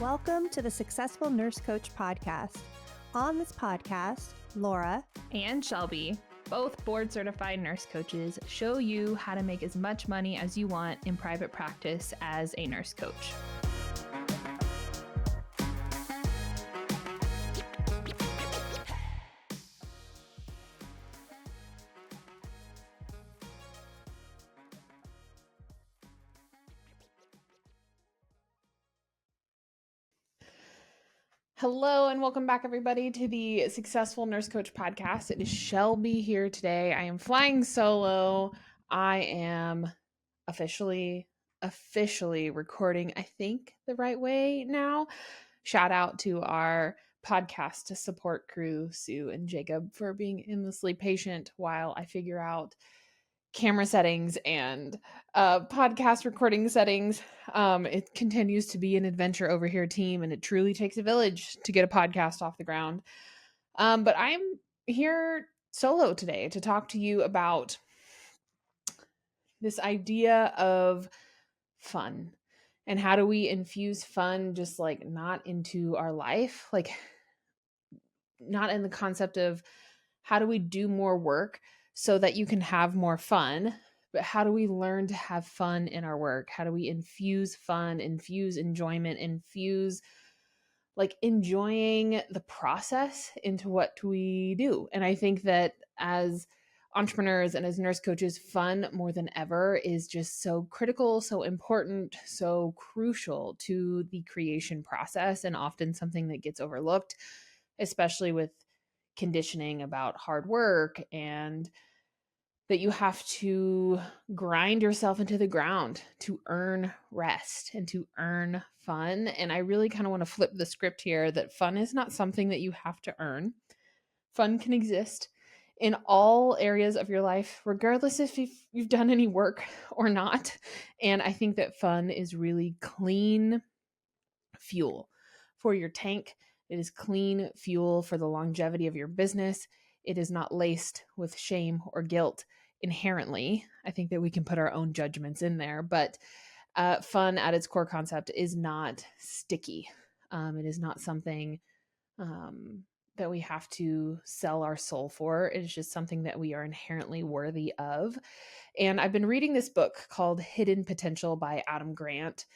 Welcome to the Successful Nurse Coach podcast. On this podcast, Laura and Shelby, both board certified nurse coaches, show you how to make as much money as you want in private practice as a nurse coach. Hello and welcome back, everybody, to the Successful Nurse Coach podcast. It is Shelby here today. I am flying solo. I am officially recording, I think, the right way now. Shout out to our podcast support crew, Sue and Jacob, for being endlessly patient while I figure out camera settings and podcast recording settings. It continues to be an adventure over here, team, and it truly takes a village to get a podcast off the ground. But I'm here solo today to talk to you about this idea of fun and how do we infuse fun just like not into our life, like not in the concept of how do we do more work so that you can have more fun, but how do we learn to have fun in our work? How do we infuse fun, infuse enjoyment, infuse like enjoying the process into what we do? And I think that as entrepreneurs and as nurse coaches, fun more than ever is just so critical, so important, so crucial to the creation process, and often something that gets overlooked, especially with conditioning about hard work and that you have to grind yourself into the ground to earn rest and to earn fun. And I really kind of want to flip the script here that fun is not something that you have to earn. Fun can exist in all areas of your life, regardless if you've done any work or not. And I think that fun is really clean fuel for your tank. It is clean fuel for the longevity of your business. It is not laced with shame or guilt inherently. I think that we can put our own judgments in there, but fun at its core concept is not sticky. It is not something that we have to sell our soul for. It is just something that we are inherently worthy of. And I've been reading this book called Hidden Potential by Adam Grant.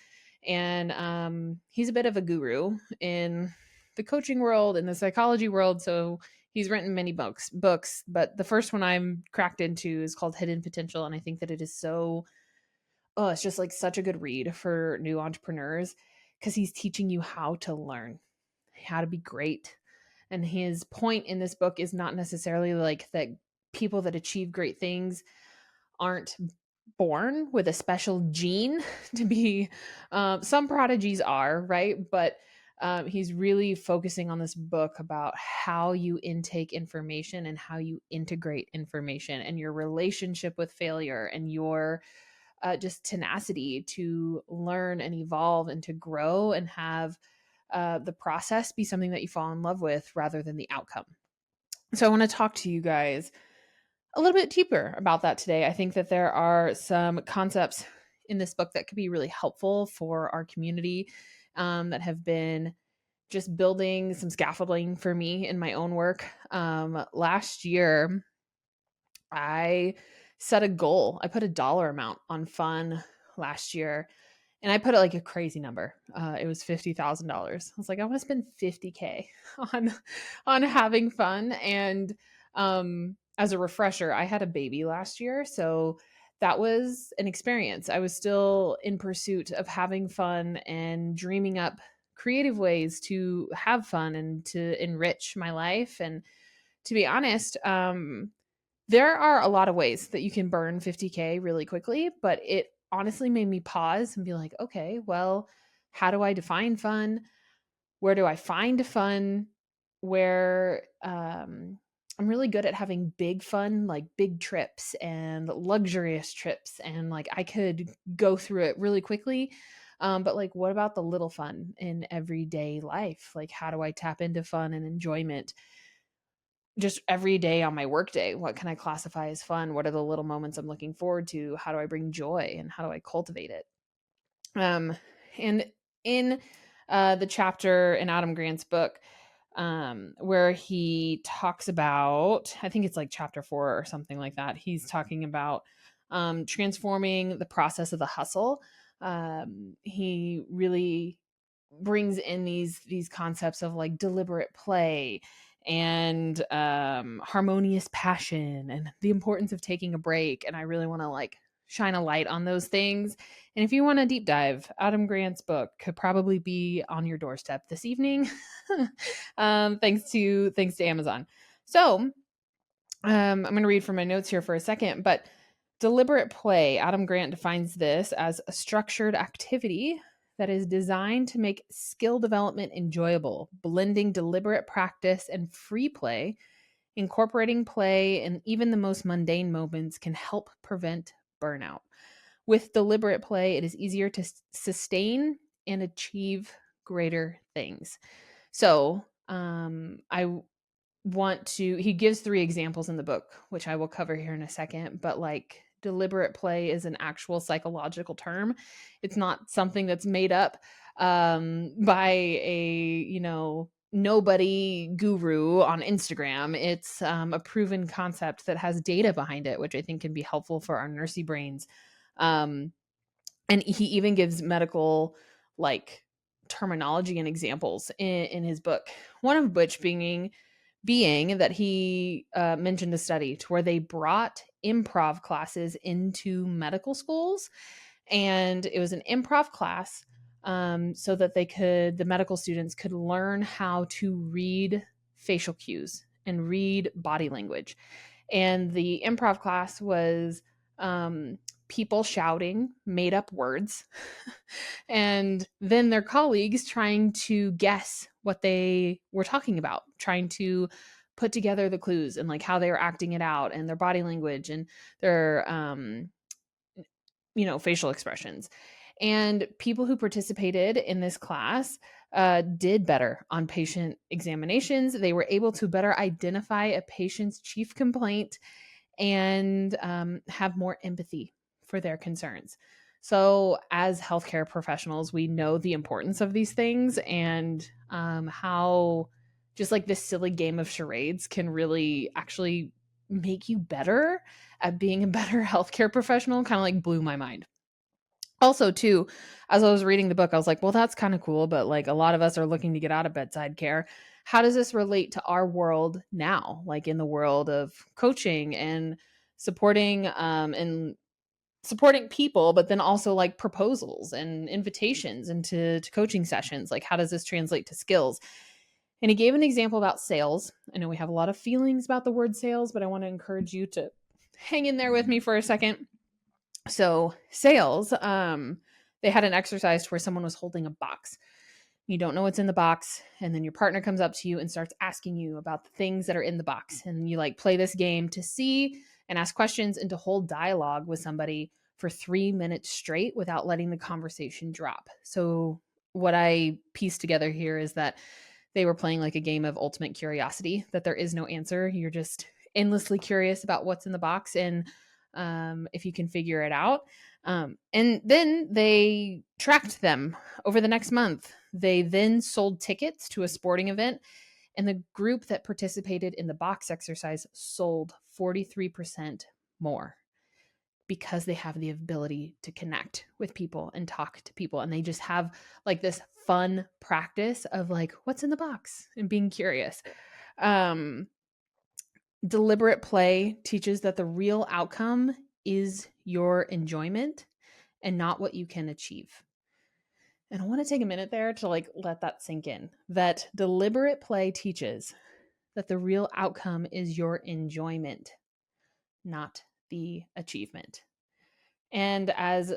And he's a bit of a guru in the coaching world, in the psychology world. So he's written many books, but the first one I'm cracked into is called Hidden Potential. And I think that it is it's just like such a good read for new entrepreneurs because he's teaching you how to learn, how to be great. And his point in this book is not necessarily like that people that achieve great things aren't born with a special gene to be, some prodigies are, right? But he's really focusing on this book about how you intake information and how you integrate information and your relationship with failure and your just tenacity to learn and evolve and to grow and have the process be something that you fall in love with rather than the outcome. So I want to talk to you guys a little bit deeper about that today. I think that there are some concepts in this book that could be really helpful for our community that have been just building some scaffolding for me in my own work. Last year, I set a goal. I put a dollar amount on fun last year, and I put it like a crazy number. It was $50,000. I was like, I want to spend $50K on having fun. And as a refresher, I had a baby last year, so that was an experience. I was still in pursuit of having fun and dreaming up creative ways to have fun and to enrich my life. And to be honest, there are a lot of ways that you can burn 50K really quickly, but it honestly made me pause and be like, okay, well, how do I define fun? Where do I find fun? Where I'm really good at having big fun, like big trips and luxurious trips. And like I could go through it really quickly. But like, what about the little fun in everyday life? Like, how do I tap into fun and enjoyment just every day on my work day? What can I classify as fun? What are the little moments I'm looking forward to? How do I bring joy and how do I cultivate it? And in the chapter in Adam Grant's book where he talks about, I think it's like chapter 4 or something like that. He's talking about transforming the process of the hustle. He really brings in these concepts of like deliberate play and harmonious passion and the importance of taking a break. And I really want to like shine a light on those things. And if you want a deep dive, Adam Grant's book could probably be on your doorstep this evening. Thanks to Amazon. So I'm going to read from my notes here for a second, but deliberate play, Adam Grant defines this as a structured activity that is designed to make skill development enjoyable, blending deliberate practice and free play. Incorporating play in even the most mundane moments can help prevent burnout. With deliberate play, it is easier to sustain and achieve greater things. So, I want to, he gives 3 examples in the book, which I will cover here in a second, but like deliberate play is an actual psychological term. It's not something that's made up by a, nobody guru on Instagram. It's a proven concept that has data behind it, which I think can be helpful for our nursey brains. And he even gives medical like terminology and examples in his book, one of which being that he mentioned a study to where they brought improv classes into medical schools, and it was an improv class so that the medical students could learn how to read facial cues and read body language. And the improv class was people shouting made up words and then their colleagues trying to guess what they were talking about, trying to put together the clues and like how they were acting it out and their body language and their facial expressions. And people who participated in this class did better on patient examinations. They were able to better identify a patient's chief complaint and have more empathy for their concerns. So, as healthcare professionals, we know the importance of these things and how just like this silly game of charades can really actually make you better at being a better healthcare professional. Kind of like blew my mind. Also, too, as I was reading the book, I was like, well, that's kind of cool, but like a lot of us are looking to get out of bedside care. How does this relate to our world now, like in the world of coaching and supporting people, but then also like proposals and invitations into coaching sessions? Like, how does this translate to skills? And he gave an example about sales. I know we have a lot of feelings about the word sales, but I want to encourage you to hang in there with me for a second. So sales, they had an exercise where someone was holding a box. You don't know what's in the box, and then your partner comes up to you and starts asking you about the things that are in the box. And you like play this game to see and ask questions and to hold dialogue with somebody for 3 minutes straight without letting the conversation drop. So what I pieced together here is that they were playing like a game of ultimate curiosity, that there is no answer. You're just endlessly curious about what's in the box and if you can figure it out. And then they tracked them over the next month. They then sold tickets to a sporting event, and the group that participated in the box exercise sold 43% more because they have the ability to connect with people and talk to people. And they just have like this fun practice of like, what's in the box and being curious. Deliberate play teaches that the real outcome is your enjoyment and not what you can achieve. And I want to take a minute there to like let that sink in. That deliberate play teaches that the real outcome is your enjoyment, not the achievement. And as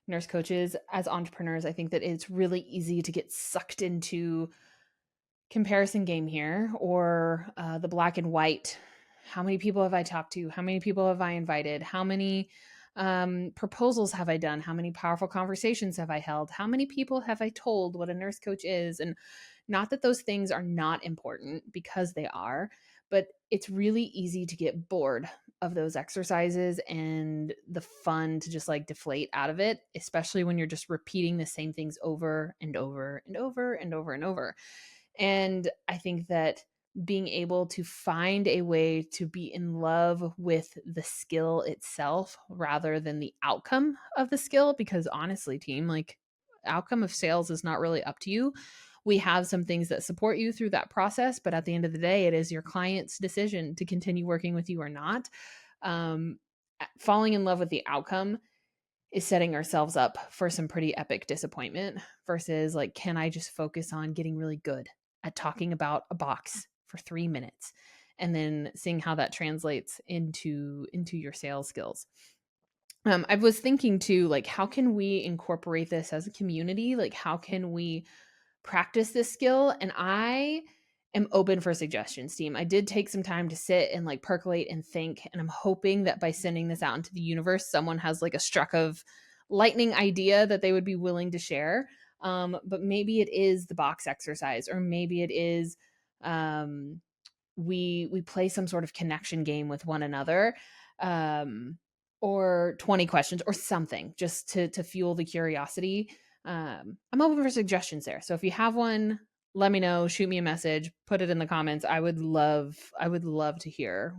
nurse coaches, as entrepreneurs, I think that it's really easy to get sucked into comparison game here, or the black and white. How many people have I talked to? How many people have I invited? How many proposals have I done? How many powerful conversations have I held? How many people have I told what a nurse coach is? And not that those things are not important, because they are, but it's really easy to get bored of those exercises and the fun to just like deflate out of it, especially when you're just repeating the same things over and over and over and over and over. And I think that being able to find a way to be in love with the skill itself rather than the outcome of the skill, because honestly, team, like, outcome of sales is not really up to you. We have some things that support you through that process, but at the end of the day, it is your client's decision to continue working with you or not. Um, Falling in love with the outcome is setting ourselves up for some pretty epic disappointment versus like, can I just focus on getting really good at talking about a box for 3 minutes and then seeing how that translates into your sales skills. I was thinking too, like, how can we incorporate this as a community? Like, how can we practice this skill? And I am open for suggestions, team. I did take some time to sit and like percolate and think, and I'm hoping that by sending this out into the universe, someone has like a struck of lightning idea that they would be willing to share. But maybe it is the box exercise, or maybe it is um, we play some sort of connection game with one another, um, or 20 questions or something, just to fuel the curiosity. I'm open for suggestions there. So if you have one, let me know, shoot me a message, put it in the comments. I would love to hear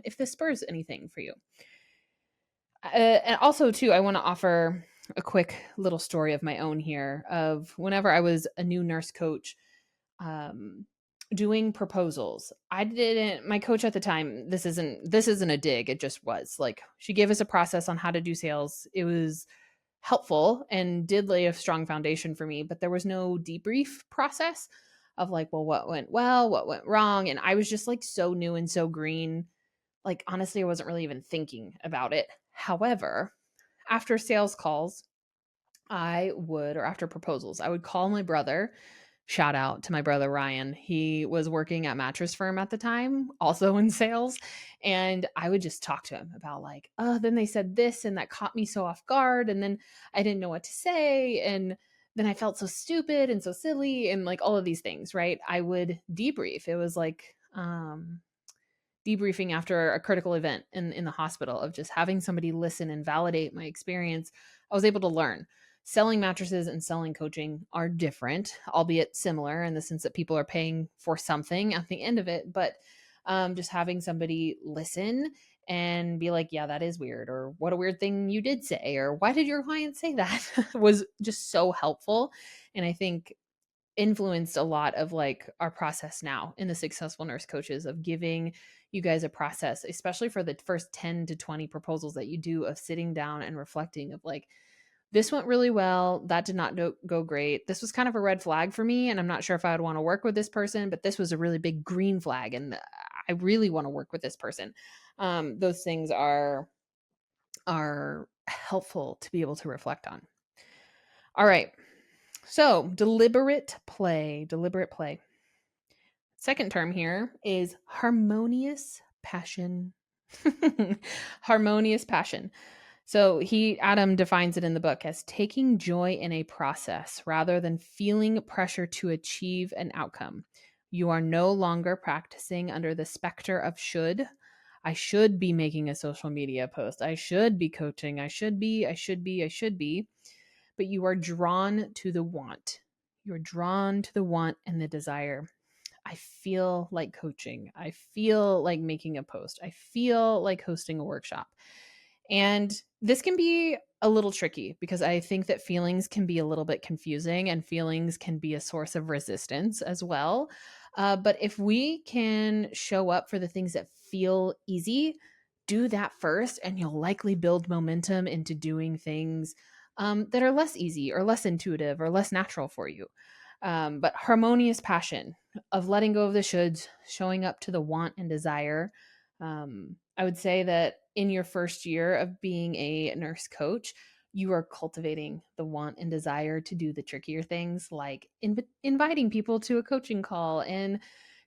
if this spurs anything for you. And also too, I want to offer a quick little story of my own here of whenever I was a new nurse coach, um, doing proposals. I didn't, my coach at the time, this isn't a dig, it just was like, she gave us a process on how to do sales. It was helpful and did lay a strong foundation for me, but there was no debrief process of like, well, what went well, what went wrong, and I was just like so new and so green. Like, honestly, I wasn't really even thinking about it. However, after sales calls, or after proposals, I would call my brother. Shout out to my brother Ryan. He was working at Mattress Firm at the time, also in sales. And I would just talk to him about, like, oh, then they said this and that caught me so off guard. And then I didn't know what to say. And then I felt so stupid and so silly and like all of these things, right? I would debrief. It was like, debriefing after a critical event in the hospital, of just having somebody listen and validate my experience. I was able to learn. Selling mattresses and selling coaching are different, albeit similar in the sense that people are paying for something at the end of it. But just having somebody listen and be like, yeah, that is weird, or what a weird thing you did say, or why did your client say that, was just so helpful. And I think influenced a lot of like our process now in the Successful Nurse Coaches, of giving you guys a process, especially for the first 10 to 20 proposals that you do, of sitting down and reflecting of like, this went really well, that did not go great, this was kind of a red flag for me and I'm not sure if I would want to work with this person, but this was a really big green flag and I really want to work with this person. Those things are helpful to be able to reflect on. All right, so deliberate play. Second term here is harmonious passion. Harmonious passion. So Adam defines it in the book as taking joy in a process rather than feeling pressure to achieve an outcome. You are no longer practicing under the specter of should. I should be making a social media post. I should be coaching. I should be. But you are drawn to the want. You're drawn to the want and the desire. I feel like coaching. I feel like making a post. I feel like hosting a workshop. And this can be a little tricky because I think that feelings can be a little bit confusing and feelings can be a source of resistance as well. But if we can show up for the things that feel easy, do that first, and you'll likely build momentum into doing things that are less easy or less intuitive or less natural for you. But harmonious passion, of letting go of the shoulds, showing up to the want and desire. I would say that in your first year of being a nurse coach, you are cultivating the want and desire to do the trickier things, like inviting people to a coaching call and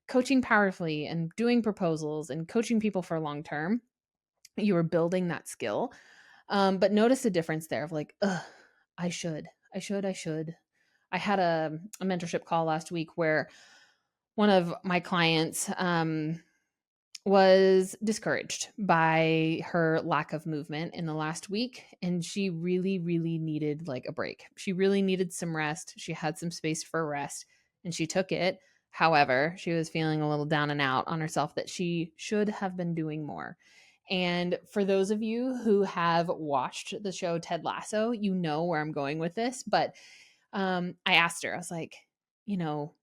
coaching powerfully and doing proposals and coaching people for long term. You are building that skill. But notice the difference there of like, I should. I had a mentorship call last week where one of my clients was discouraged by her lack of movement in the last week, and she really, really needed like a break. She really needed some rest. She had some space for rest, and she took it. However, she was feeling a little down and out on herself that she should have been doing more. And for those of you who have watched the show Ted Lasso, you know where I'm going with this. But I asked her, I was like, you know,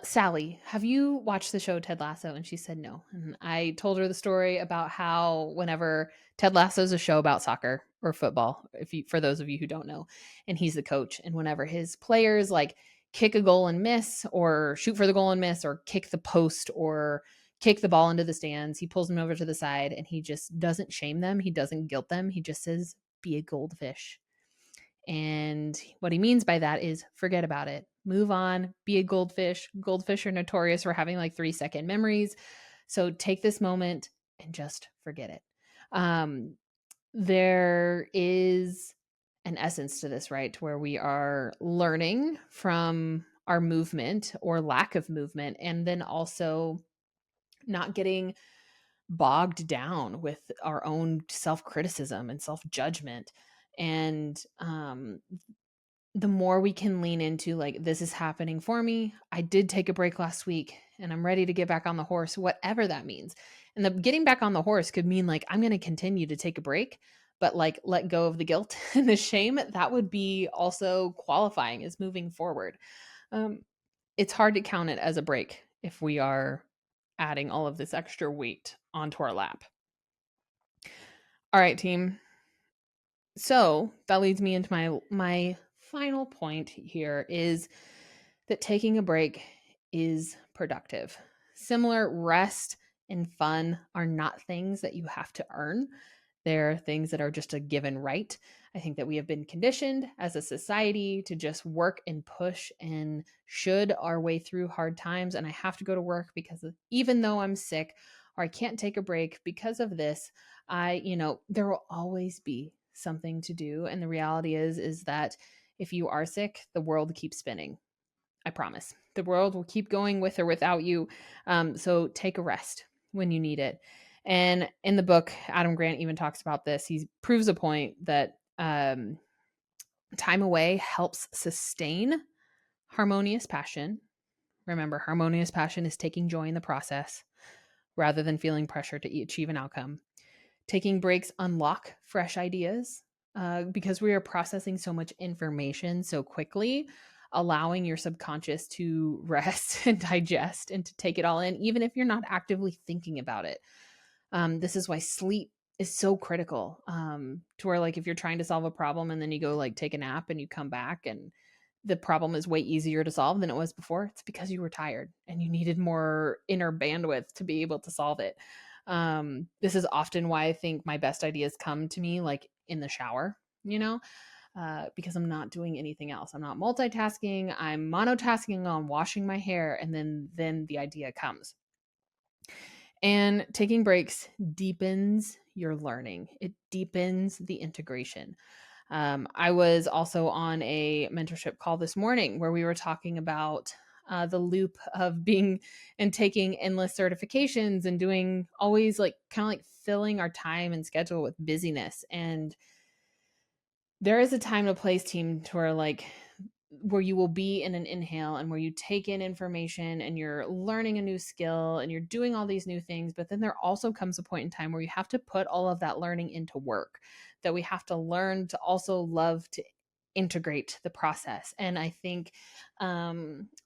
Sally, have you watched the show Ted Lasso? And she said no. And I told her the story about how whenever Ted Lasso is a show about soccer or football, for those of you who don't know, and he's the coach, and whenever his players like kick a goal and miss, or shoot for the goal and miss, or kick the post, or kick the ball into the stands, he pulls them over to the side and he just doesn't shame them. He doesn't guilt them. He just says, "Be a goldfish." And what he means by that is forget about it. Move on, be a goldfish. Goldfish are notorious for having like 3-second memories. So take this moment and just forget it. There is an essence to this, right? Where we are learning from our movement or lack of movement, and then also not getting bogged down with our own self criticism and self judgment. And the more we can lean into like, this is happening for me. I did take a break last week and I'm ready to get back on the horse, whatever that means. And the getting back on the horse could mean like, I'm going to continue to take a break, but like let go of the guilt and the shame. That would be also qualifying as moving forward. Um, it's hard to count it as a break if we are adding all of this extra weight onto our lap. All right, team. So that leads me into my final point here is that taking a break is productive. Similar, rest and fun are not things that you have to earn. They're things that are just a given right. I think that we have been conditioned as a society to just work and push and should our way through hard times. And I have to go to work because even though I'm sick or I can't take a break because of this, there will always be something to do. And the reality is that if you are sick, the world keeps spinning. I promise. The world will keep going with or without you. So take a rest when you need it. And in the book, Adam Grant even talks about this. He proves a point that time away helps sustain harmonious passion. Remember, harmonious passion is taking joy in the process rather than feeling pressure to achieve an outcome. Taking breaks unlock fresh ideas because we are processing so much information so quickly. Allowing your subconscious to rest and digest and to take it all in, even if you're not actively thinking about it. This is why sleep is so critical, to where like if you're trying to solve a problem and then you go like take a nap and you come back and the problem is way easier to solve than it was before, it's because you were tired and you needed more inner bandwidth to be able to solve it. This is often why I think my best ideas come to me like in the shower, because I'm not doing anything else. I'm not multitasking. I'm monotasking on washing my hair, and then the idea comes. And taking breaks deepens your learning. It deepens the integration. I was also on a mentorship call this morning where we were talking about the loop of being and taking endless certifications and doing always like kind of like filling our time and schedule with busyness. And there is a time to place team to where you will be in an inhale and where you take in information and you're learning a new skill and you're doing all these new things. But then there also comes a point in time where you have to put all of that learning into work, that we have to learn to also love to integrate the process. And I think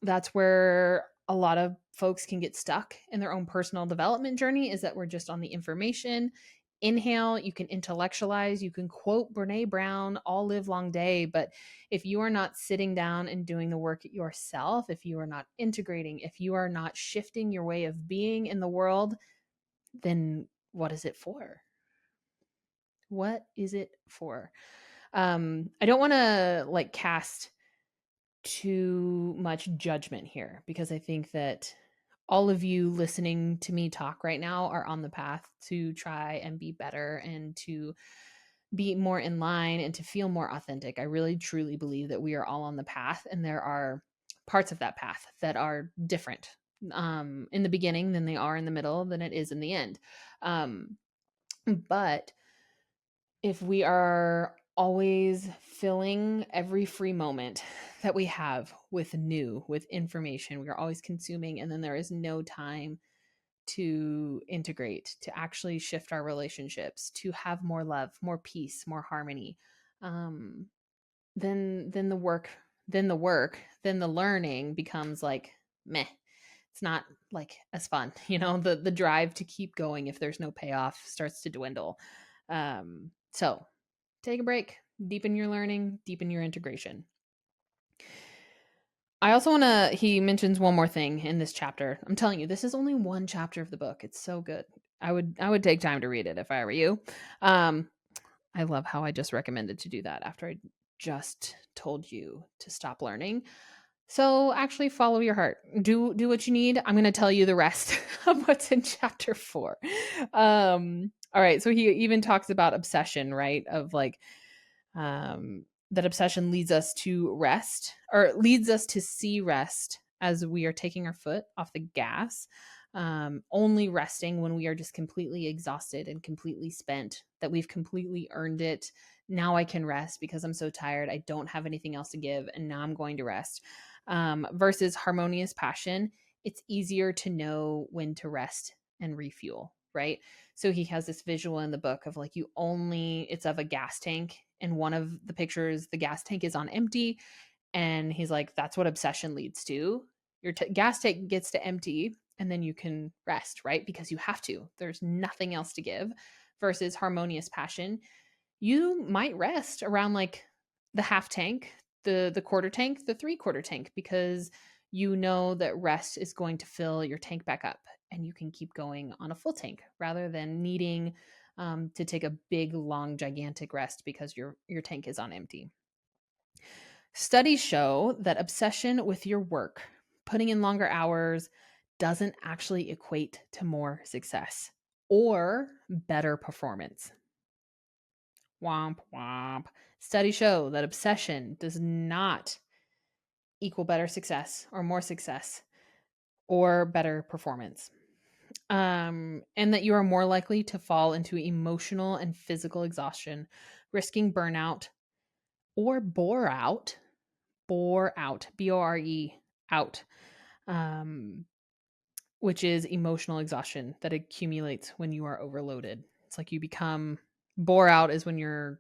that's where a lot of folks can get stuck in their own personal development journey, is that we're just on the information inhale. You can intellectualize, you can quote Brene Brown all live long day, but if you are not sitting down and doing the work yourself, if you are not integrating, if you are not shifting your way of being in the world, then what is it for? What is it for? I don't want to like cast too much judgment here, because I think that all of you listening to me talk right now are on the path to try and be better and to be more in line and to feel more authentic. I really truly believe that we are all on the path, and there are parts of that path that are different in the beginning than they are in the middle than it is in the end. Um, but if we are always filling every free moment that we have with information, we are always consuming, and then there is no time to integrate, to actually shift our relationships, to have more love, more peace, more harmony. Um, then the work, then the learning becomes like meh. It's not like as fun, the drive to keep going if there's no payoff starts to dwindle. So take a break, deepen your learning, deepen your integration. I also want to, he mentions one more thing in this chapter. I'm telling you, this is only one chapter of the book. It's so good. I would take time to read it if I were you. I love how I just recommended to do that after I just told you to stop learning. So actually follow your heart. Do what you need. I'm going to tell you the rest of what's in chapter 4. All right. So he even talks about obsession, right? Of like, that obsession leads us to rest, or leads us to see rest as we are taking our foot off the gas, only resting when we are just completely exhausted and completely spent, that we've completely earned it. Now I can rest because I'm so tired. I don't have anything else to give, and now I'm going to rest. Versus harmonious passion, it's easier to know when to rest and refuel, right? So he has this visual in the book of like, it's of a gas tank, and one of the pictures, the gas tank is on empty. And he's like, that's what obsession leads to. Your gas tank gets to empty, and then you can rest, right? Because you have to. There's nothing else to give. Versus harmonious passion, you might rest around like the half tank, the quarter tank, the 3/4 tank, because you know that rest is going to fill your tank back up, and you can keep going on a full tank rather than needing to take a big, long, gigantic rest because your tank is on empty. Studies show that obsession with your work, putting in longer hours, doesn't actually equate to more success or better performance. Womp womp. Studies show that obsession does not equal better success or more success or better performance. And that you are more likely to fall into emotional and physical exhaustion, risking burnout or bore out, BORE, out, which is emotional exhaustion that accumulates when you are overloaded. It's like you become bore out is when you're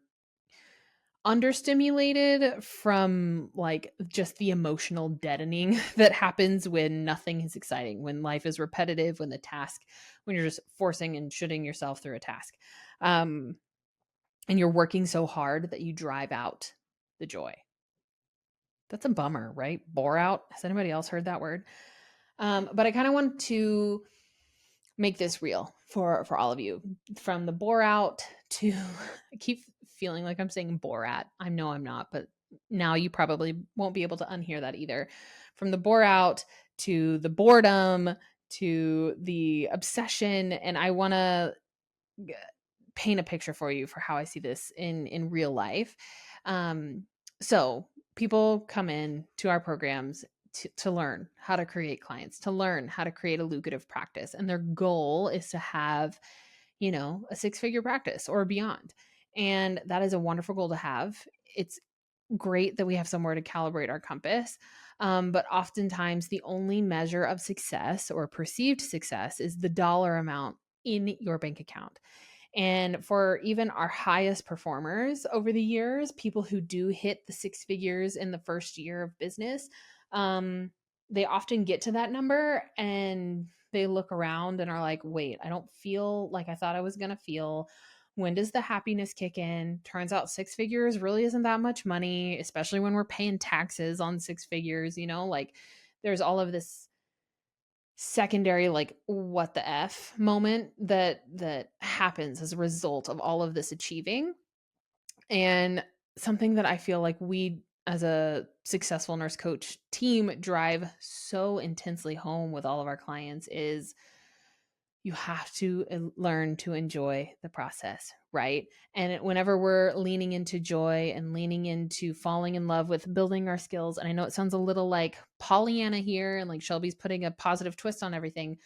understimulated from like just the emotional deadening that happens when nothing is exciting, when life is repetitive, when you're just forcing and shooting yourself through a task. And you're working so hard that you drive out the joy. That's a bummer, right? Bore out. Has anybody else heard that word? But I kind of want to make this real for all of you, from the bore out to I keep feeling like I'm saying Borat. I know I'm not, but now you probably won't be able to unhear that either. From the bore out to the boredom to the obsession, and I want to paint a picture for you for how I see this in real life. So people come in to our programs to learn how to create clients, to learn how to create a lucrative practice. And their goal is to have, a 6-figure practice or beyond. And that is a wonderful goal to have. It's great that we have somewhere to calibrate our compass. But oftentimes the only measure of success or perceived success is the dollar amount in your bank account. And for even our highest performers over the years, people who do hit the 6 figures in the first year of business, they often get to that number and they look around and are like, wait, I don't feel like I thought I was going to feel. When does the happiness kick in? Turns out 6 figures really isn't that much money, especially when we're paying taxes on 6 figures, like there's all of this secondary like what the f moment that happens as a result of all of this achieving. And something that I feel like we as a successful nurse coach team drive so intensely home with all of our clients is you have to learn to enjoy the process, right? And whenever we're leaning into joy and leaning into falling in love with building our skills, and I know it sounds a little like Pollyanna here and like Shelby's putting a positive twist on everything,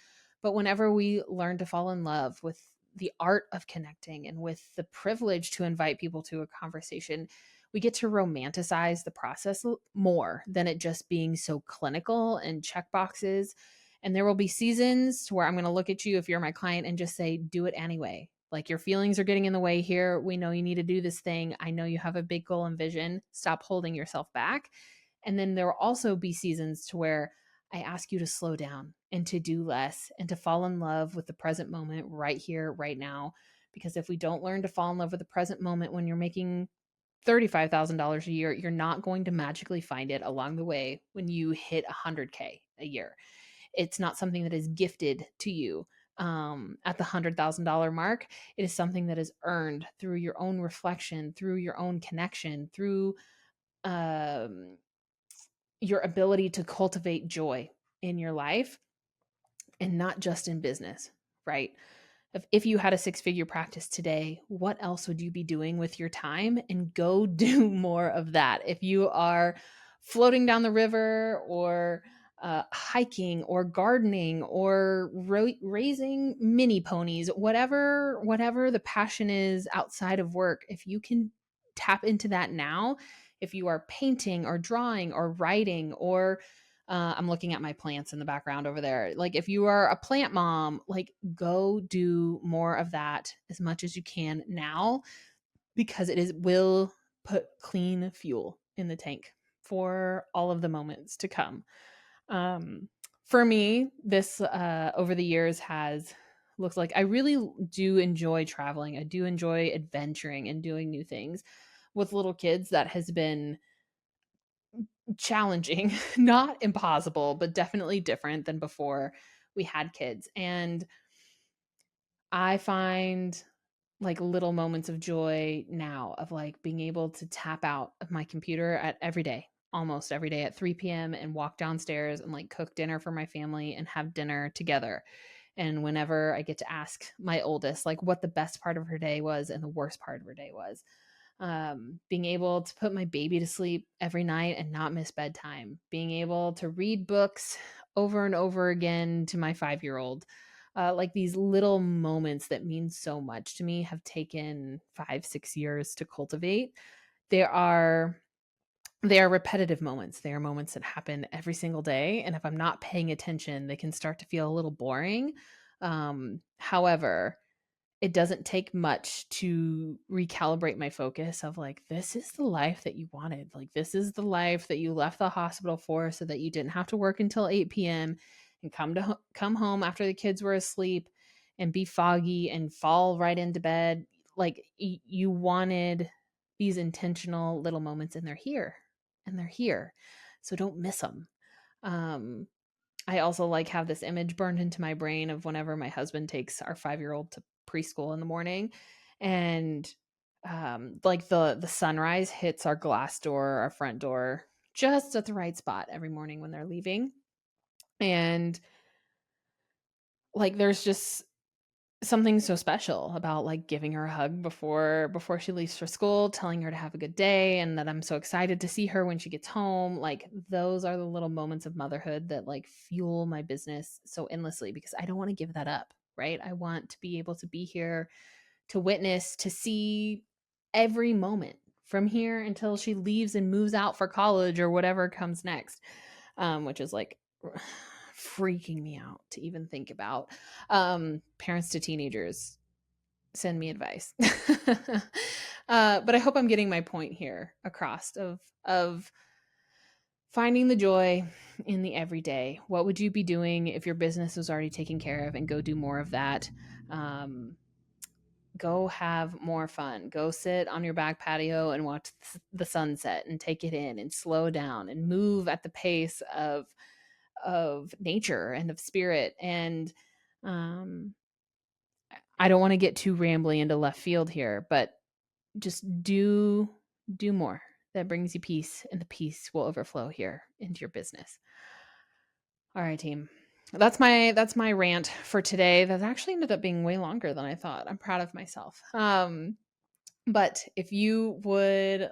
but whenever we learn to fall in love with the art of connecting and with the privilege to invite people to a conversation, we get to romanticize the process more than it just being so clinical and check boxes. And there will be seasons to where I'm going to look at you if you're my client and just say, do it anyway. Like, your feelings are getting in the way here. We know you need to do this thing. I know you have a big goal and vision. Stop holding yourself back. And then there will also be seasons to where I ask you to slow down and to do less and to fall in love with the present moment right here, right now. Because if we don't learn to fall in love with the present moment when you're making $35,000 a year, you're not going to magically find it along the way when you hit 100K a year. It's not something that is gifted to you at the $100,000 mark. It is something that is earned through your own reflection, through your own connection, through um, your ability to cultivate joy in your life and not just in business, right? If you had a six-figure practice today, what else would you be doing with your time? And go do more of that. If you are floating down the river or hiking or gardening or raising mini ponies, whatever the passion is outside of work, if you can tap into that now, if you are painting or drawing or writing or I'm looking at my plants in the background over there. Like, if you are a plant mom, like, go do more of that as much as you can now, because will put clean fuel in the tank for all of the moments to come. For me, this over the years has looked like I really do enjoy traveling. I do enjoy adventuring and doing new things. With little kids, that has been challenging, not impossible, but definitely different than before we had kids. And I find like little moments of joy now of like being able to tap out of my computer at every day, almost every day at 3 p.m. and walk downstairs and like cook dinner for my family and have dinner together. And whenever I get to ask my oldest like what the best part of her day was and the worst part of her day was, being able to put my baby to sleep every night and not miss bedtime, being able to read books over and over again to my 5-year-old. Like, these little moments that mean so much to me have taken 5-6 years to cultivate. They are they are repetitive moments. They are moments that happen every single day, and if I'm not paying attention, they can start to feel a little boring. However, it doesn't take much to recalibrate my focus of like, this is the life that you wanted. Like, this is the life that you left the hospital for so that you didn't have to work until 8 p.m. and come home after the kids were asleep and be foggy and fall right into bed. Like, you wanted these intentional little moments, and they're here, and they're here. So don't miss them. Um, I also like have this image burned into my brain of whenever my husband takes our 5-year-old to preschool in the morning, and like the sunrise hits our glass door, our front door, just at the right spot every morning when they're leaving. And like, there's just something so special about like giving her a hug before she leaves for school, telling her to have a good day and that I'm so excited to see her when she gets home. Like, those are the little moments of motherhood that like fuel my business so endlessly, because I don't want to give that up, right? I want to be able to be here to witness, to see every moment from here until she leaves and moves out for college or whatever comes next, which is like freaking me out to even think about. Parents to teenagers, send me advice. But I hope I'm getting my point here across of finding the joy in the everyday. What would you be doing if your business was already taken care of? And go do more of that. Go have more fun. Go sit on your back patio and watch the sunset and take it in and slow down and move at the pace of nature and of spirit. And um, I don't want to get too rambly into left field here, but just do more that brings you peace, and the peace will overflow here into your business. All right, team. that's my rant for today. That actually ended up being way longer than I thought. I'm proud of myself. But if you would